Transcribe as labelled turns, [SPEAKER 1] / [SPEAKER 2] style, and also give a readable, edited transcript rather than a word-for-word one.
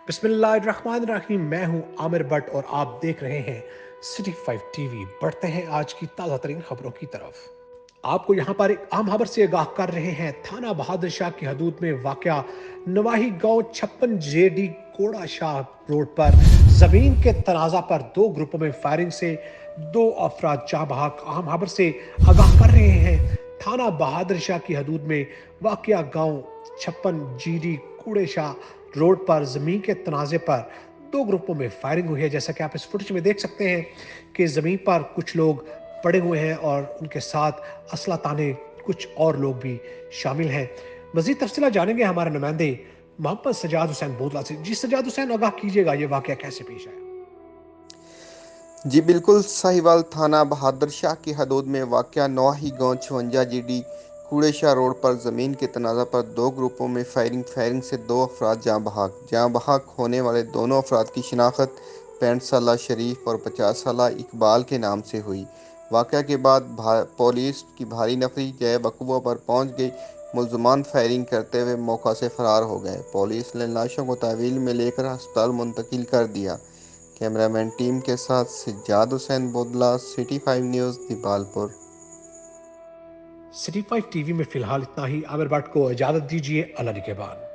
[SPEAKER 1] बिस्मिल्लाहिर्रहमानिर्रहीम। मैं हूं आमिर भट्ट और आप देख रहे हैं सिटी 5 टीवी। बढ़ते हैं आज की ताज़ा तरीन खबरों की तरफ। आपको यहां पर एक आम खबर से आगाह कर रहे हैं। थाना बहादुर शाह की हदूद में वाक़या नवाही गांव 56 जेडी कोड़ा शाह रोड पर जमीन के तनाजा पर दो ग्रुपों में फायरिंग से दो अफराद जाँ बहक। आम खबर से आगाह कर रहे हैं। थाना बहादुर शाह की हदूद में वाक़या गांव 56 जीडी कूड़े शाह रोड पर जमीन के तनाजे पर दो ग्रुपों में फायरिंग हुई है। जैसा कि आप इस फुटेज में देख सकते हैं कि जमीन पर कुछ लोग पड़े हुए हैं और उनके साथ असला ताने कुछ और लोग भी शामिल हैं। मजीद तफसीला जानेंगे हमारे नुमाइंदे मोहम्मद सजाद हुसैन बोदला से। जी सजाद हुसैन, आगाह कीजिएगा, ये वाकया कैसे पेश आया?
[SPEAKER 2] जी बिल्कुल, साहिवाल थाना बहादुर शाह की हदूद में वाक़या नवाही गांव 56 जीडी कूड़ेशाह रोड पर ज़मीन के तनाज़ा पर दो ग्रुपों में फायरिंग से दो अफराद जाँ बहक होने वाले दोनों अफराद की शिनाख्त 65 साला शरीफ और 50 साला इकबाल के नाम से हुई। वाक़या के बाद पुलिस की भारी नफरी जय वक़ुआ पर पहुंच गई। मुलजमान फायरिंग करते हुए मौका से फरार हो गए। पुलिस ने लाशों को तहवील में लेकर अस्पताल मुंतकिल कर दिया। कैमरामैन टीम के साथ Sajjad Hussain Bodla, city 5 news, Depalpur.
[SPEAKER 1] City 5 TV में फिलहाल इतना ही। आमिर भट्ट को इजाजत दीजिए। अल्लाह निगहबान।